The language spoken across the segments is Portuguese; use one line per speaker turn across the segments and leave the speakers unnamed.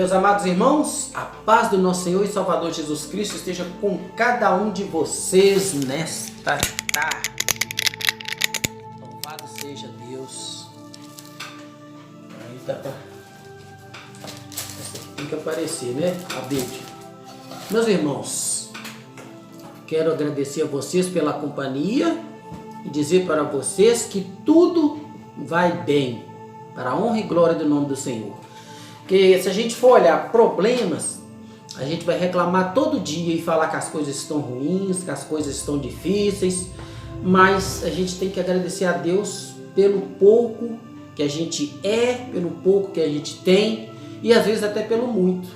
meus amados irmãos, a paz do nosso Senhor e Salvador Jesus Cristo esteja com cada um de vocês nesta tarde. Louvado seja Deus. Aí tá pra... Essa aqui tem que aparecer, né? A Bíblia. Meus irmãos, quero agradecer a vocês pela companhia e dizer para vocês que tudo vai bem, para a honra e glória do nome do Senhor. Porque se a gente for olhar problemas, a gente vai reclamar todo dia e falar que as coisas estão ruins, que as coisas estão difíceis, mas a gente tem que agradecer a Deus pelo pouco que a gente é, pelo pouco que a gente tem e às vezes até pelo muito.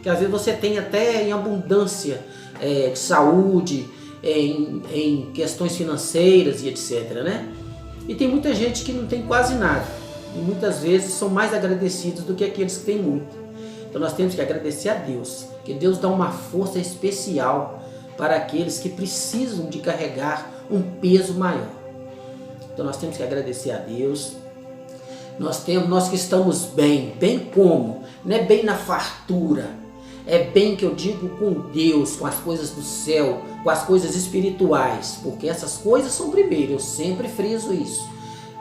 Que às vezes você tem até em abundância de saúde, em questões financeiras e etc, né? E tem muita gente que não tem quase nada. E muitas vezes são mais agradecidos do que aqueles que têm muito. Então nós temos que agradecer a Deus, que Deus dá uma força especial para aqueles que precisam de carregar um peso maior. Então nós temos que agradecer a Deus. Nós que estamos bem, bem como? Não é bem na fartura, é bem que eu digo com Deus, com as coisas do céu, com as coisas espirituais, porque essas coisas são primeiras, eu sempre friso isso.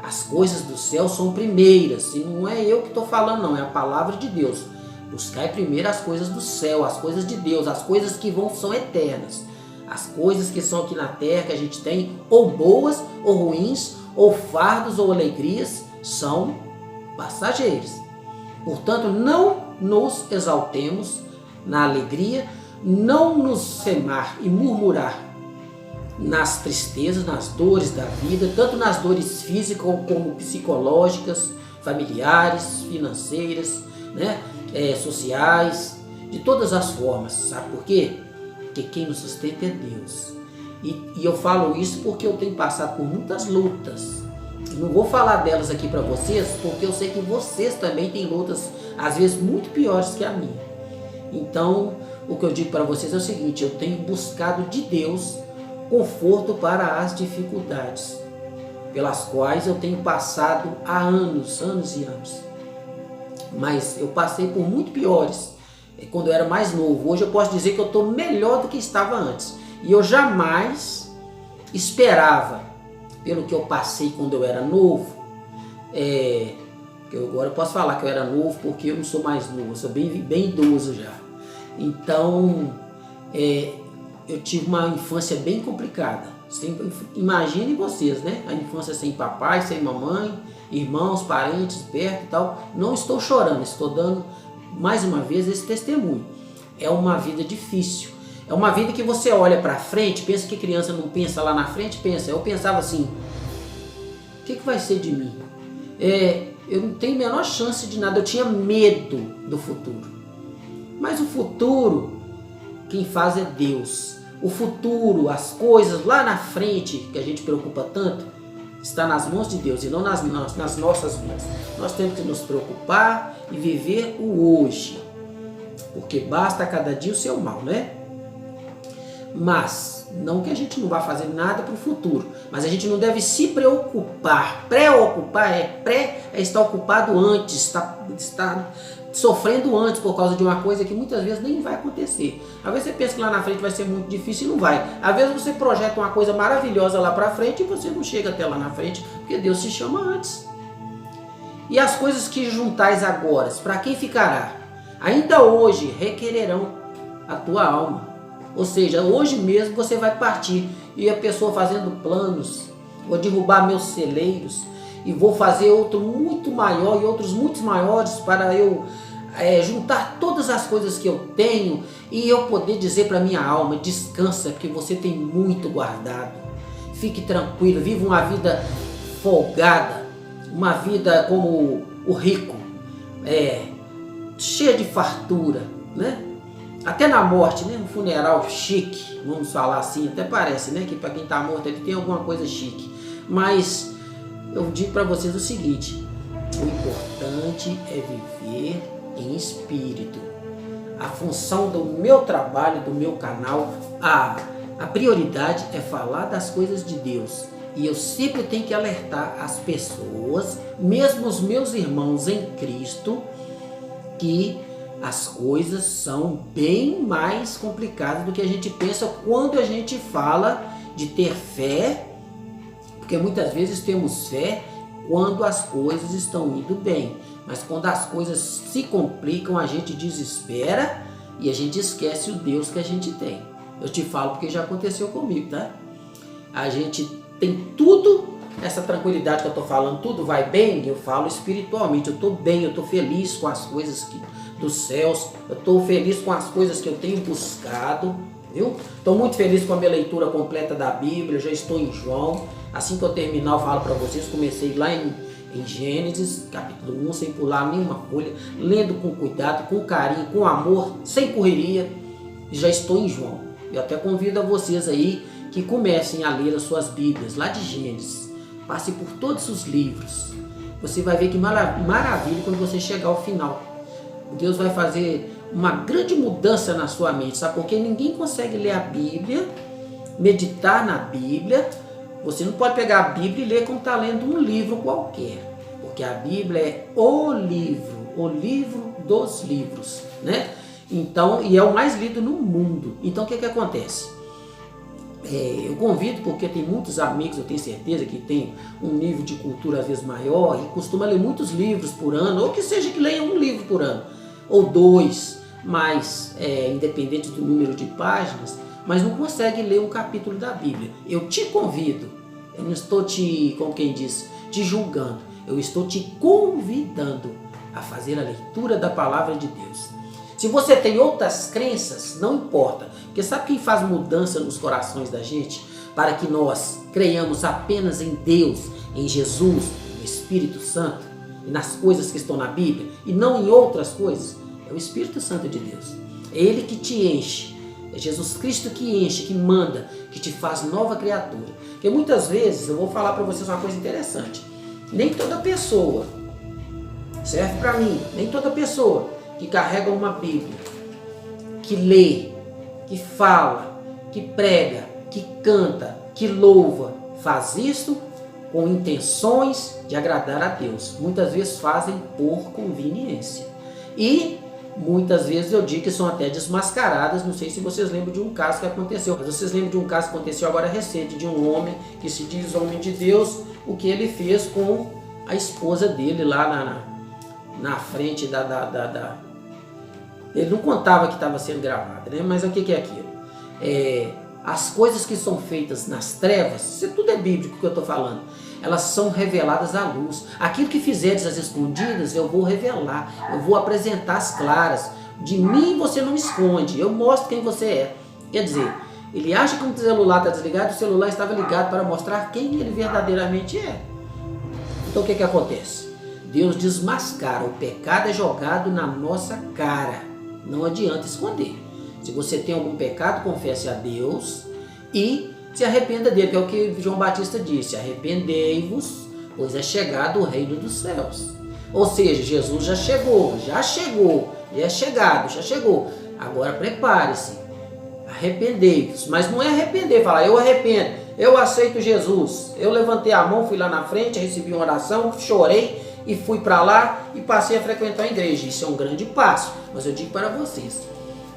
As coisas do céu são primeiras, e não é eu que estou falando não, é a palavra de Deus. Buscai primeiro as coisas do céu, as coisas de Deus, as coisas que são eternas. As coisas que são aqui na terra, que a gente tem, ou boas, ou ruins, ou fardos, ou alegrias, são passageiras. Portanto, não nos exaltemos na alegria, não nos semar e murmurar nas tristezas, nas dores da vida, tanto nas dores físicas como psicológicas, familiares, financeiras, né? Sociais, de todas as formas. Sabe por quê? Porque quem nos sustenta é Deus. E eu falo isso porque eu tenho passado por muitas lutas. Não vou falar delas aqui para vocês, porque eu sei que vocês também têm lutas, às vezes muito piores que a minha. Então, o que eu digo para vocês é o seguinte: eu tenho buscado de Deus conforto para as dificuldades pelas quais eu tenho passado há anos e anos. Mas eu passei por muito piores quando eu era mais novo. Hoje eu posso dizer que eu estou melhor do que estava antes. E eu jamais esperava, pelo que eu passei quando eu era novo, eu agora posso falar que eu era novo porque eu não sou mais novo, eu sou bem idoso já. Então, eu tive uma infância bem complicada. Imaginem vocês, né? A infância sem papai, sem mamãe, irmãos, parentes perto e tal. Não estou chorando, estou dando mais uma vez esse testemunho. É uma vida difícil. É uma vida que você olha para frente, pensa que criança não pensa lá na frente, pensa. Eu pensava assim: o que vai ser de mim? Eu não tenho a menor chance de nada. Eu tinha medo do futuro. Mas o futuro, quem faz é Deus. O futuro, as coisas lá na frente que a gente preocupa tanto, está nas mãos de Deus e não nas nossas mãos. Nós temos que nos preocupar e viver o hoje, porque basta cada dia o seu mal, né? Mas, não que a gente não vá fazer nada para o futuro, mas a gente não deve se preocupar. Preocupar é estar ocupado antes, está sofrendo antes por causa de uma coisa que muitas vezes nem vai acontecer. Às vezes você pensa que lá na frente vai ser muito difícil e não vai. Às vezes você projeta uma coisa maravilhosa lá para frente e você não chega até lá na frente, porque Deus se chama antes. E as coisas que juntais agora, para quem ficará? Ainda hoje requererão a tua alma. Ou seja, hoje mesmo você vai partir e a pessoa fazendo planos: vou derrubar meus celeiros e vou fazer outro muito maior e outros muito maiores para eu juntar todas as coisas que eu tenho e eu poder dizer para minha alma: descansa, porque você tem muito guardado. Fique tranquilo, viva uma vida folgada, uma vida como o rico, cheia de fartura, né? Até na morte, né? Um funeral chique, vamos falar assim, até parece, né? Que para quem está morto ele tem alguma coisa chique. Mas eu digo para vocês o seguinte: o importante é viver em espírito. A função do meu trabalho, do meu canal, a prioridade é falar das coisas de Deus. E eu sempre tenho que alertar as pessoas, mesmo os meus irmãos em Cristo, que as coisas são bem mais complicadas do que a gente pensa quando a gente fala de ter fé, porque muitas vezes temos fé quando as coisas estão indo bem, mas quando as coisas se complicam, a gente desespera e a gente esquece o Deus que a gente tem. Eu te falo porque já aconteceu comigo, tá? A gente tem tudo, essa tranquilidade que eu estou falando, tudo vai bem, eu falo espiritualmente, eu estou bem, eu estou feliz com as coisas dos céus, eu estou feliz com as coisas que eu tenho buscado, viu? Estou muito feliz com a minha leitura completa da Bíblia, já estou em João, assim que eu terminar eu falo para vocês, comecei lá em Gênesis, capítulo 1, sem pular nenhuma folha, lendo com cuidado, com carinho, com amor, sem correria, e já estou em João. Eu até convido a vocês aí que comecem a ler as suas Bíblias, lá de Gênesis, passe por todos os livros, você vai ver que maravilha quando você chegar ao final. Deus vai fazer uma grande mudança na sua mente, sabe? Porque ninguém consegue ler a Bíblia, meditar na Bíblia. Você não pode pegar a Bíblia e ler como está lendo um livro qualquer, porque a Bíblia é o livro dos livros, né? Então, e é o mais lido no mundo. Então, o que acontece? Eu convido, porque tem muitos amigos, eu tenho certeza que tem um nível de cultura às vezes maior e costuma ler muitos livros por ano, ou que seja que leia um livro por ano, ou dois, mas independente do número de páginas, mas não consegue ler um capítulo da Bíblia. Eu te convido, eu não estou te, como quem diz, te julgando, eu estou te convidando a fazer a leitura da palavra de Deus. Se você tem outras crenças, não importa, porque sabe quem faz mudança nos corações da gente para que nós creiamos apenas em Deus, em Jesus, no Espírito Santo e nas coisas que estão na Bíblia e não em outras coisas? É o Espírito Santo de Deus. É Ele que te enche, é Jesus Cristo que enche, que manda, que te faz nova criatura. Porque muitas vezes, eu vou falar para vocês uma coisa interessante, nem toda pessoa serve para mim, nem toda pessoa que carrega uma Bíblia, que lê, que fala, que prega, que canta, que louva, faz isso com intenções de agradar a Deus. Muitas vezes fazem por conveniência. E muitas vezes eu digo que são até desmascaradas. Não sei se vocês lembram de um caso que aconteceu, mas vocês lembram de um caso que aconteceu agora recente, de um homem que se diz homem de Deus, o que ele fez com a esposa dele lá na frente Ele não contava que estava sendo gravado, né? Mas o que é aquilo? As coisas que são feitas nas trevas, isso tudo é bíblico que eu estou falando, elas são reveladas à luz. Aquilo que fizeres às escondidas, eu vou revelar, eu vou apresentar às claras. De mim você não esconde, eu mostro quem você é. Quer dizer, ele acha que o celular está desligado, o celular estava ligado para mostrar quem ele verdadeiramente é. Então o que acontece? Deus desmascara, o pecado é jogado na nossa cara. Não adianta esconder. Se você tem algum pecado, confesse a Deus e se arrependa dele, que é o que João Batista disse: arrependei-vos, pois é chegado o reino dos céus. Ou seja, Jesus já chegou, já é chegado, já chegou. Agora prepare-se, arrependei-vos. Mas não é arrepender, falar eu arrependo, eu aceito Jesus. Eu levantei a mão, fui lá na frente, recebi uma oração, chorei e fui para lá e passei a frequentar a igreja. Isso é um grande passo, mas eu digo para vocês,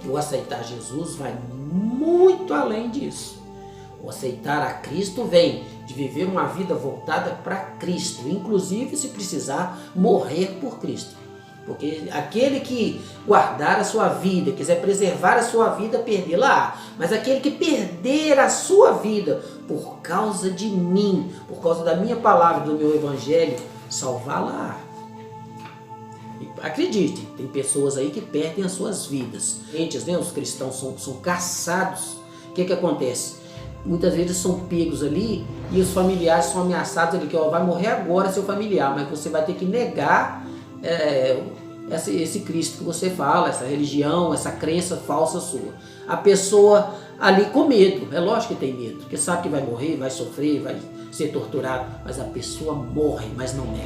o aceitar Jesus vai muito além disso. O aceitar a Cristo vem de viver uma vida voltada para Cristo, inclusive se precisar morrer por Cristo. Porque aquele que guardar a sua vida, quiser preservar a sua vida, perdê-la. Mas aquele que perder a sua vida por causa de mim, por causa da minha palavra, do meu evangelho, salvá-la. Acredite, tem pessoas aí que perdem as suas vidas. Né? Os cristãos são caçados. O que acontece? Muitas vezes são pegos ali e os familiares são ameaçados ali, que vai morrer agora seu familiar, mas você vai ter que negar esse Cristo que você fala, essa religião, essa crença falsa sua. A pessoa ali com medo, é lógico que tem medo, porque sabe que vai morrer, vai sofrer, vai ser torturado, mas a pessoa morre, mas não nega.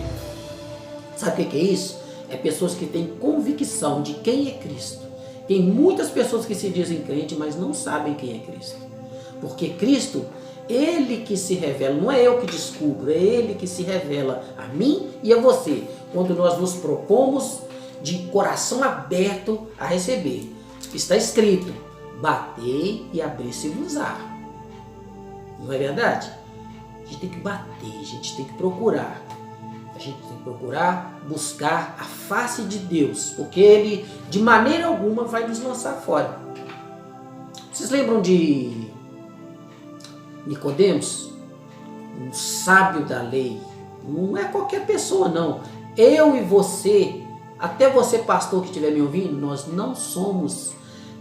Sabe o que é isso? É pessoas que têm convicção de quem é Cristo. Tem muitas pessoas que se dizem crente, mas não sabem quem é Cristo. Porque Cristo, Ele que se revela, não é eu que descubro, é Ele que se revela a mim e a você. Quando nós nos propomos de coração aberto a receber. Está escrito: batei e abri-se-vos-á. Não é verdade? A gente tem que bater, a gente tem que procurar. A gente tem que procurar buscar a face de Deus, porque Ele de maneira alguma vai nos lançar fora. Vocês lembram de Nicodemos? Um sábio da lei. Não é qualquer pessoa, não. Eu e você, até você pastor que estiver me ouvindo, nós não somos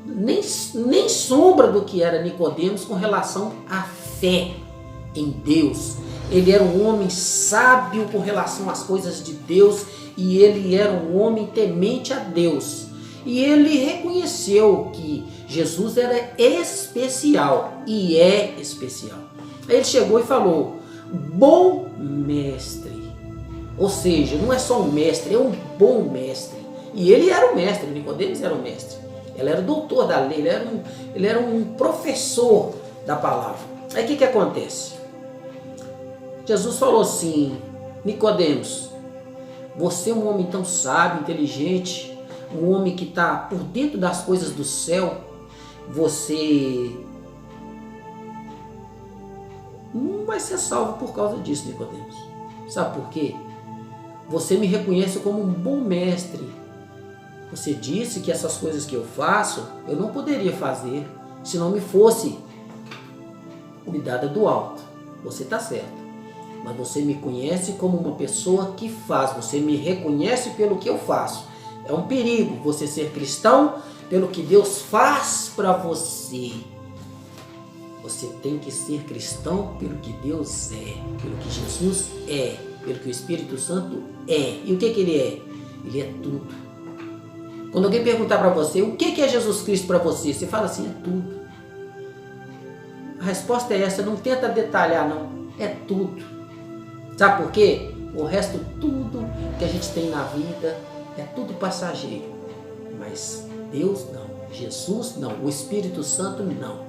nem sombra do que era Nicodemos com relação à fé em Deus. Ele era um homem sábio com relação às coisas de Deus e ele era um homem temente a Deus. E ele reconheceu que Jesus era especial e é especial. Aí ele chegou e falou: bom mestre. Ou seja, não é só um mestre, é um bom mestre. E ele era o mestre, Nicodemos era o mestre. Ele era o doutor da lei, ele era um professor da palavra. Aí o que acontece? Jesus falou assim: Nicodemos, você é um homem tão sábio, inteligente, um homem que está por dentro das coisas do céu, você não vai ser salvo por causa disso, Nicodemos. Sabe por quê? Você me reconhece como um bom mestre. Você disse que essas coisas que eu faço, eu não poderia fazer se não me fosse me dada do alto. Você está certo. Mas você me conhece como uma pessoa que faz. Você me reconhece pelo que eu faço. É um perigo você ser cristão pelo que Deus faz para você. Você tem que ser cristão pelo que Deus é, pelo que Jesus é, pelo que o Espírito Santo é. E o que ele é? Ele é tudo. Quando alguém perguntar para você o que é Jesus Cristo para você, você fala assim: é tudo. A resposta é essa, não tenta detalhar não, é tudo. Sabe por quê? O resto, tudo que a gente tem na vida, é tudo passageiro. Mas Deus não, Jesus não, o Espírito Santo não.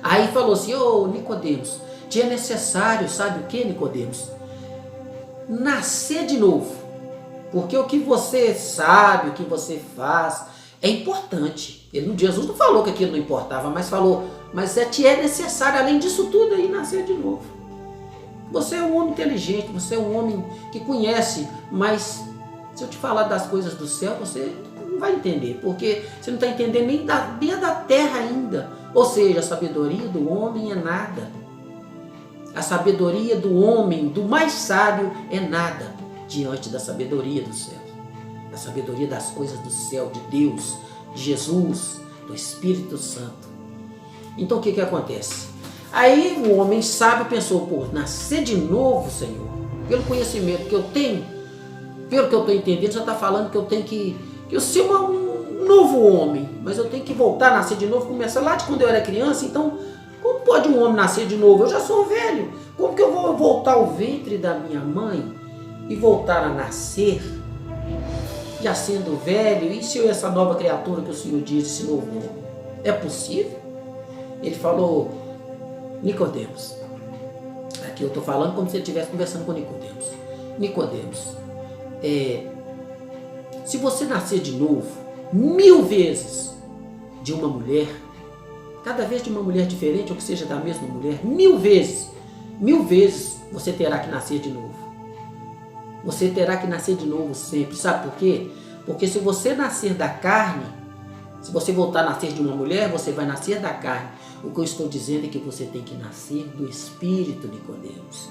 Aí falou assim: ô Nicodemos, te é necessário, sabe o que, Nicodemos? Nascer de novo. Porque o que você sabe, o que você faz, é importante. Jesus não falou que aquilo não importava, mas falou: mas te é necessário, além disso tudo, aí nascer de novo. Você é um homem inteligente, você é um homem que conhece, mas se eu te falar das coisas do céu, você não vai entender, porque você não está entendendo nem da terra ainda. Ou seja, a sabedoria do homem é nada. A sabedoria do homem, do mais sábio, é nada diante da sabedoria do céu. A sabedoria das coisas do céu, de Deus, de Jesus, do Espírito Santo. Então o que acontece? Aí o homem sábio pensou: pô, nascer de novo, Senhor, pelo conhecimento que eu tenho, pelo que eu estou entendendo, já está falando que eu tenho que eu ser um novo homem, mas eu tenho que voltar a nascer de novo, começar lá de quando eu era criança. Então, como pode um homem nascer de novo? Eu já sou velho. Como que eu vou voltar ao ventre da minha mãe e voltar a nascer, já sendo velho? E se eu essa nova criatura que o Senhor diz, esse novo homem? É possível? Ele falou: Nicodemos, aqui eu estou falando como se ele estivesse conversando com Nicodemos. Nicodemos, se você nascer de novo 1000 vezes de uma mulher, cada vez de uma mulher diferente, ou que seja da mesma mulher, 1000 vezes você terá que nascer de novo. Você terá que nascer de novo sempre. Sabe por quê? Porque se você nascer da carne, se você voltar a nascer de uma mulher, você vai nascer da carne. O que eu estou dizendo é que você tem que nascer do Espírito, Nicodemos.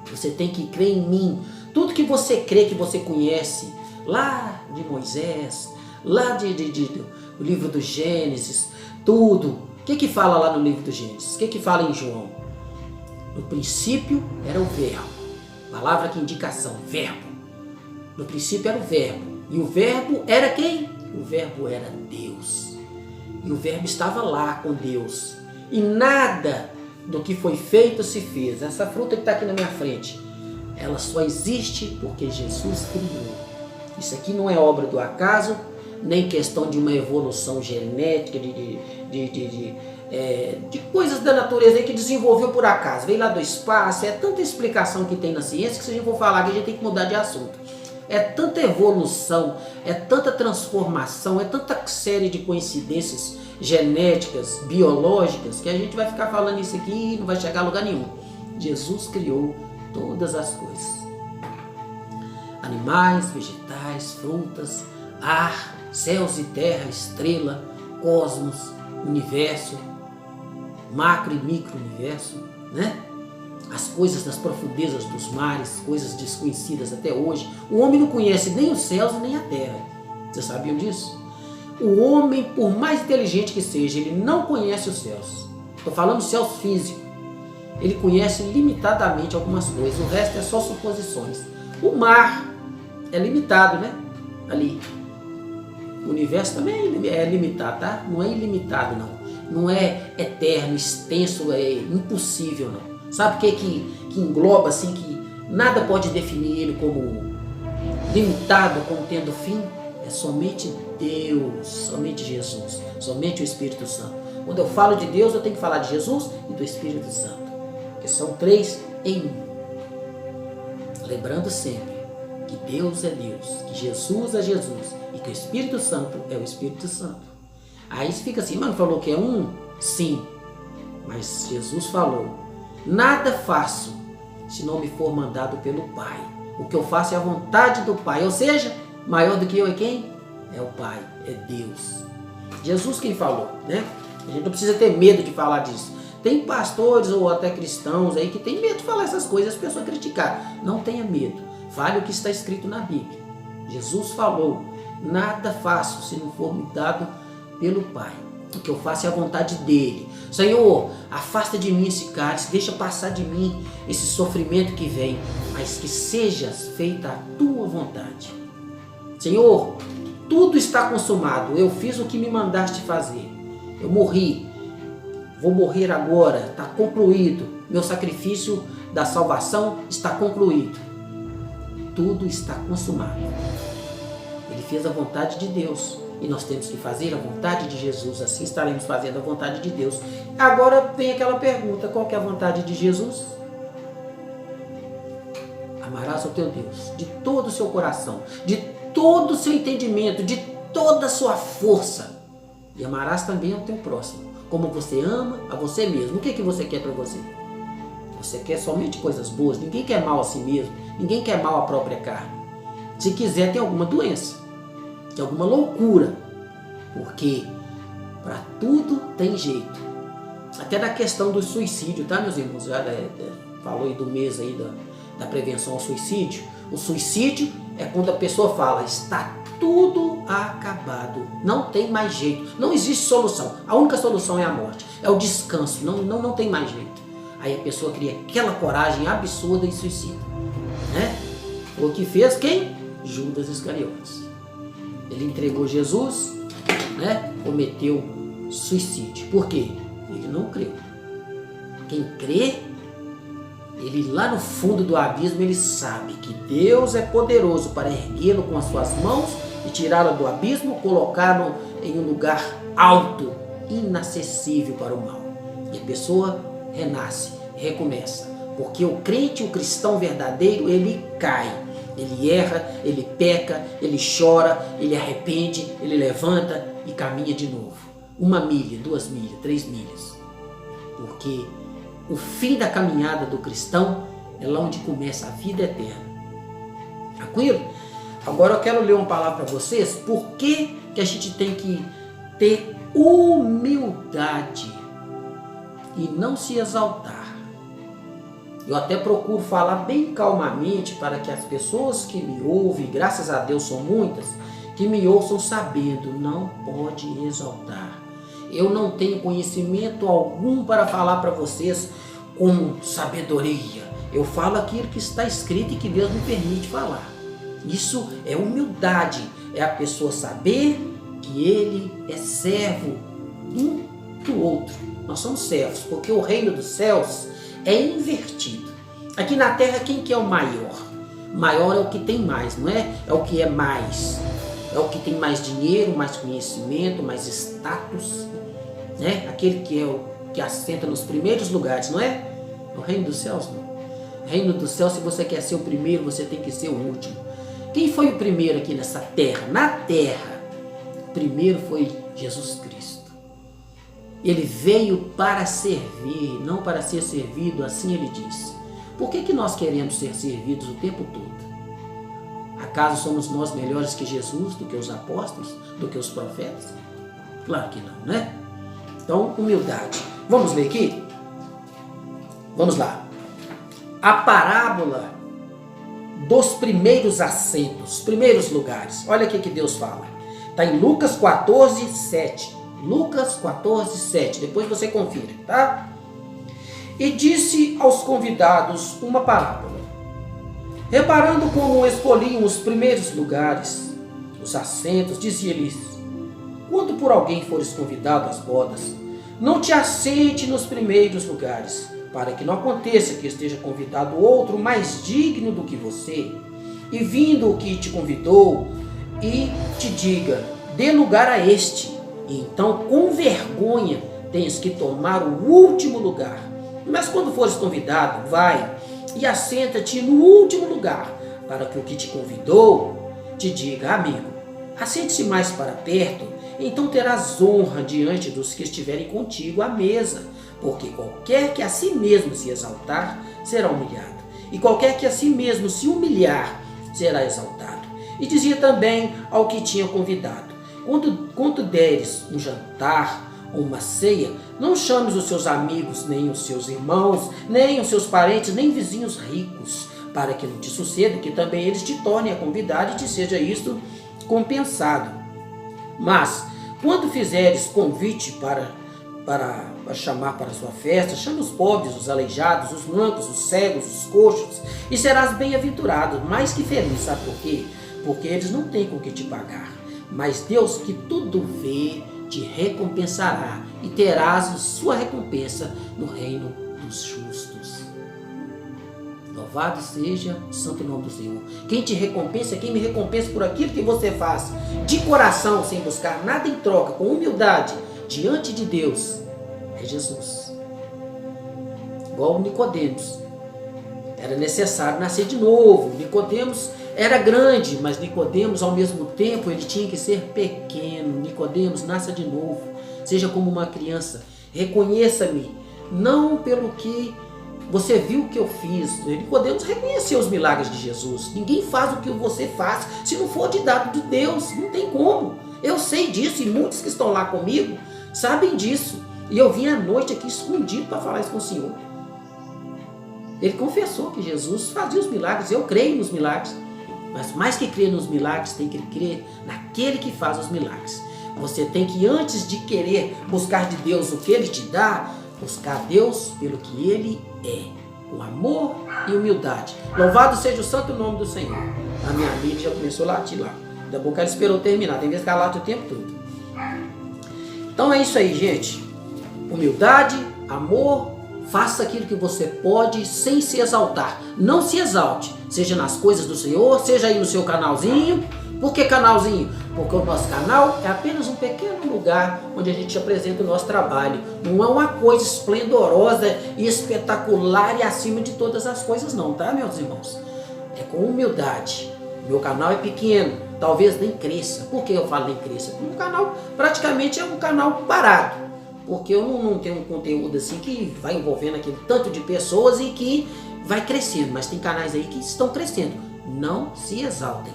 Você tem que crer em mim. Tudo que você crê, que você conhece, lá de Moisés, lá do livro do Gênesis, tudo. O que fala lá no livro do Gênesis? O que fala em João? No princípio era o verbo. Palavra que indicação, verbo. No princípio era o verbo. E o verbo era quem? O verbo era Deus. E o verbo estava lá com Deus. E nada do que foi feito se fez. Essa fruta que está aqui na minha frente, ela só existe porque Jesus criou. Isso aqui não é obra do acaso, nem questão de uma evolução genética, de coisas da natureza aí que desenvolveu por acaso. Veio lá do espaço, é tanta explicação que tem na ciência que se a gente for falar aqui, a gente tem que mudar de assunto. é tanta evolução, é tanta transformação, é tanta série de coincidências genéticas, biológicas, que a gente vai ficar falando isso aqui e não vai chegar a lugar nenhum. Jesus criou todas as coisas. Animais, vegetais, frutas, ar, céus e terra, estrela, cosmos, universo, macro e micro-universo, né? As coisas das profundezas dos mares, coisas desconhecidas até hoje. O homem não conhece nem os céus nem a terra. Vocês sabiam disso? O homem, por mais inteligente que seja, ele não conhece os céus. Estou falando céus físicos. Ele conhece limitadamente algumas coisas, o resto é só suposições. O mar é limitado, né? Ali. O universo também é limitado, tá? Não é ilimitado, não. Não é eterno, extenso, é impossível, não. Sabe o que engloba, assim, que nada pode definir ele como limitado, como tendo fim? É somente Deus, somente Jesus, somente o Espírito Santo. Quando eu falo de Deus, eu tenho que falar de Jesus e do Espírito Santo, que são três em um. Lembrando sempre que Deus é Deus, que Jesus é Jesus e que o Espírito Santo é o Espírito Santo. Aí fica assim, mas não falou que é um? Sim, mas Jesus falou: nada faço se não me for mandado pelo Pai. O que eu faço é a vontade do Pai, ou seja, maior do que eu é quem? É o Pai, é Deus. Jesus quem falou, né? A gente não precisa ter medo de falar disso. Tem pastores ou até cristãos aí que tem medo de falar essas coisas e as pessoas criticar. Não tenha medo, fale o que está escrito na Bíblia. Jesus falou: nada faço se não for me dado pelo Pai. O que eu faço é a vontade dele. Senhor, afasta de mim esse cálice, deixa passar de mim esse sofrimento que vem, mas que seja feita a tua vontade. Senhor, tudo está consumado, eu fiz o que me mandaste fazer. Eu morri, vou morrer agora, está concluído. Meu sacrifício da salvação está concluído. Tudo está consumado. Ele fez a vontade de Deus. E nós temos que fazer a vontade de Jesus, assim estaremos fazendo a vontade de Deus. Agora vem aquela pergunta: qual que é a vontade de Jesus? Amarás o teu Deus de todo o seu coração, de todo o seu entendimento, de toda a sua força. E amarás também ao teu próximo, como você ama a você mesmo. O que você quer para você? Você quer somente coisas boas, ninguém quer mal a si mesmo, ninguém quer mal à própria carne. Se quiser, tem alguma doença, de alguma loucura, porque para tudo tem jeito. Até na questão do suicídio, tá, meus irmãos? Já falou aí do mês aí da prevenção ao suicídio. O suicídio é quando a pessoa fala: está tudo acabado, não tem mais jeito, não existe solução, a única solução é a morte, é o descanso, não tem mais jeito. Aí a pessoa cria aquela coragem absurda e suicida, né? O que fez quem? Judas Iscariotes. Ele entregou Jesus, né? Cometeu suicídio. Por quê? Ele não creu. Quem crê, ele lá no fundo do abismo, ele sabe que Deus é poderoso para erguê-lo com as suas mãos e tirá-lo do abismo, colocá-lo em um lugar alto, inacessível para o mal. E a pessoa renasce, recomeça. Porque o crente, o cristão verdadeiro, ele cai. Ele erra, ele peca, ele chora, ele arrepende, ele levanta e caminha de novo. 1 milha, 2 milhas, 3 milhas. Porque o fim da caminhada do cristão é lá onde começa a vida eterna. Tranquilo? Agora eu quero ler uma palavra para vocês. Por que a gente tem que ter humildade e não se exaltar? Eu até procuro falar bem calmamente para que as pessoas que me ouvem, graças a Deus são muitas, que me ouçam sabendo: não pode exaltar. Eu não tenho conhecimento algum para falar para vocês com sabedoria. Eu falo aquilo que está escrito e que Deus me permite falar. Isso é humildade, é a pessoa saber que ele é servo um do outro. Nós somos servos, porque o reino dos céus é invertido. Aqui na terra, quem que é o maior? Maior é o que tem mais, não é? É o que é mais. É o que tem mais dinheiro, mais conhecimento, mais status, né? Aquele que é o que assenta nos primeiros lugares, não é? No reino dos céus, não. No reino dos céus, se você quer ser o primeiro, você tem que ser o último. Quem foi o primeiro aqui nessa terra? Na terra, o primeiro foi Jesus Cristo. Ele veio para servir, não para ser servido, assim ele disse. Por que nós queremos ser servidos o tempo todo? Acaso somos nós melhores que Jesus, do que os apóstolos, do que os profetas? Claro que não, né? Então, humildade. Vamos ler aqui? Vamos lá. A parábola dos primeiros assentos, primeiros lugares. Olha aqui que Deus fala. Está em Lucas 14, 7. Lucas 14, 7. Depois você confira, tá? E disse aos convidados uma parábola. Reparando como escolhiam os primeiros lugares, os assentos, dizia-lhes: quando por alguém fores convidado às bodas, não te assente nos primeiros lugares, para que não aconteça que esteja convidado outro mais digno do que você, e vindo o que te convidou, e te diga: dê lugar a este, e então com vergonha tens que tomar o último lugar. Mas quando fores convidado, vai e assenta-te no último lugar, para que o que te convidou te diga: amigo, assente-se mais para perto, então terás honra diante dos que estiverem contigo à mesa, porque qualquer que a si mesmo se exaltar, será humilhado, e qualquer que a si mesmo se humilhar, será exaltado. E dizia também ao que tinha convidado: quando deres um jantar ou uma ceia, não chames os seus amigos, nem os seus irmãos, nem os seus parentes, nem vizinhos ricos, para que não te suceda que também eles te tornem a convidar e te seja isto compensado. Mas, quando fizeres convite para chamar para a sua festa, chame os pobres, os aleijados, os mancos, os cegos, os coxos, e serás bem-aventurado, mais que feliz. Sabe por quê? Porque eles não têm com que te pagar. Mas Deus, que tudo vê, te recompensará, e terás sua recompensa no reino dos justos. Louvado seja o santo nome do Senhor. Quem te recompensa é quem me recompensa por aquilo que você faz de coração, sem buscar nada em troca, com humildade, diante de Deus. É Jesus. Igual Nicodemos. Era necessário nascer de novo. Nicodemos era grande, mas Nicodemos, ao mesmo tempo, ele tinha que ser pequeno. Nicodemos, nasça de novo. Seja como uma criança. Reconheça-me, não pelo que você viu que eu fiz. Nicodemos reconheceu os milagres de Jesus. Ninguém faz o que você faz se não for de dado de Deus. Não tem como. Eu sei disso e muitos que estão lá comigo sabem disso. E eu vim à noite aqui escondido para falar isso com o Senhor. Ele confessou que Jesus fazia os milagres. Eu creio nos milagres. Mas mais que crer nos milagres, tem que crer naquele que faz os milagres. Você tem que, antes de querer buscar de Deus o que Ele te dá, buscar Deus pelo que Ele é, com amor e humildade. Louvado seja o santo nome do Senhor. A minha amiga já começou a latir lá. Daqui a pouco ela esperou terminar. Tem vezes que ela late o tempo todo. Então é isso aí, gente. Humildade, amor. Faça aquilo que você pode sem se exaltar. Não se exalte, seja nas coisas do Senhor, seja aí no seu canalzinho. Por que canalzinho? Porque o nosso canal é apenas um pequeno lugar onde a gente apresenta o nosso trabalho. Não é uma coisa esplendorosa e espetacular e acima de todas as coisas não, tá, meus irmãos? É com humildade. Meu canal é pequeno, talvez nem cresça. Por que eu falo nem cresça? Porque o canal praticamente é um canal parado. Porque eu não tenho um conteúdo assim que vai envolvendo aquele tanto de pessoas e que vai crescendo. Mas tem canais aí que estão crescendo. Não se exaltem,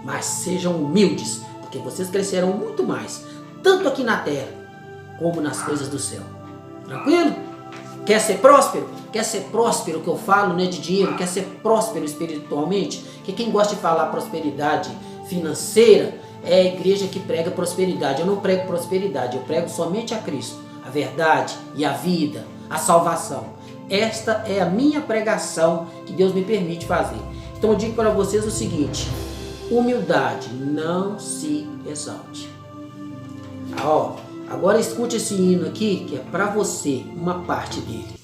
mas sejam humildes, porque vocês crescerão muito mais, tanto aqui na terra, como nas coisas do céu. Tranquilo? Quer ser próspero? Quer ser próspero, que eu falo, né, de dinheiro? Quer ser próspero espiritualmente? Que quem gosta de falar prosperidade financeira é a igreja que prega prosperidade. Eu não prego prosperidade, eu prego somente a Cristo, a verdade e a vida, a salvação. Esta é a minha pregação que Deus me permite fazer. Então eu digo para vocês o seguinte: humildade, não se exalte. Agora escute esse hino aqui, que é para você, uma parte dele.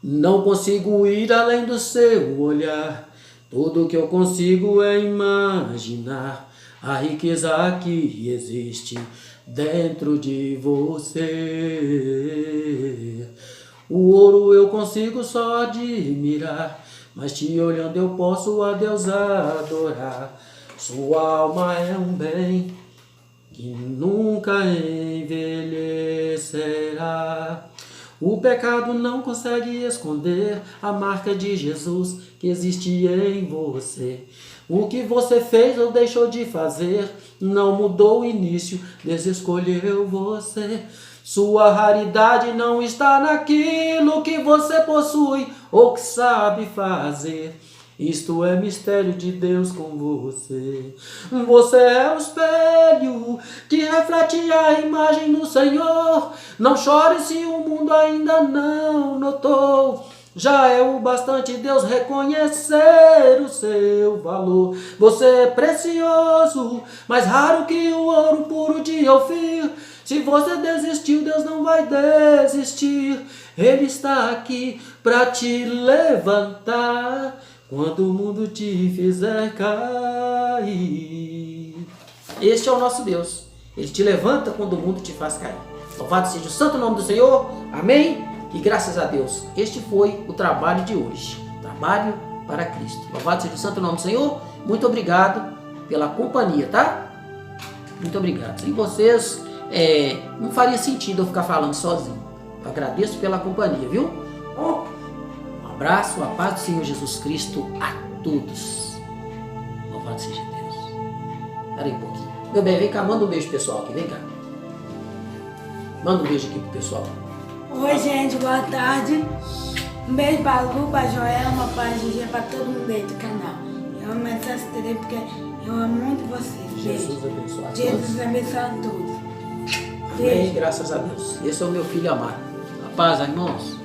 Não consigo ir além do seu olhar, tudo que eu consigo é imaginar a riqueza que existe dentro de você. O ouro eu consigo só admirar, mas te olhando eu posso a Deus adorar. Sua alma é um bem que nunca envelhecerá. O pecado não consegue esconder a marca de Jesus que existe em você. O que você fez ou deixou de fazer não mudou o início, Deus escolheu você. Sua raridade não está naquilo que você possui ou que sabe fazer. Isto é mistério de Deus com você. Você é o espelho que reflete a imagem do Senhor. Não chore se o mundo ainda não notou. Já é o bastante Deus reconhecer o seu valor. Você é precioso, mais raro que o ouro puro de Ofir. Se você desistiu, Deus não vai desistir. Ele está aqui para te levantar quando o mundo te fizer cair. Este é o nosso Deus. Ele te levanta quando o mundo te faz cair. Louvado seja o santo nome do Senhor. Amém? E graças a Deus, este foi o trabalho de hoje. Trabalho para Cristo. Louvado seja o santo nome do Senhor. Muito obrigado pela companhia, tá? Muito obrigado. Sem vocês, não faria sentido eu ficar falando sozinho. Eu agradeço pela companhia, viu? Um abraço, a paz do Senhor Jesus Cristo a todos. Louvado seja Deus. Espera aí um pouquinho. Meu bem, vem cá, manda um beijo pessoal aqui, vem cá. Manda um beijo aqui pro pessoal.
Oi, gente, boa tarde. Um beijo pra Lu, pra Joelma, pra Gigi, pra todo mundo aí do canal. Eu amo essa TV porque eu amo muito vocês.
Jesus abençoe a todos.
Jesus abençoe a todos.
Amém, graças a Deus. Esse é o meu filho amado. A paz, irmãos.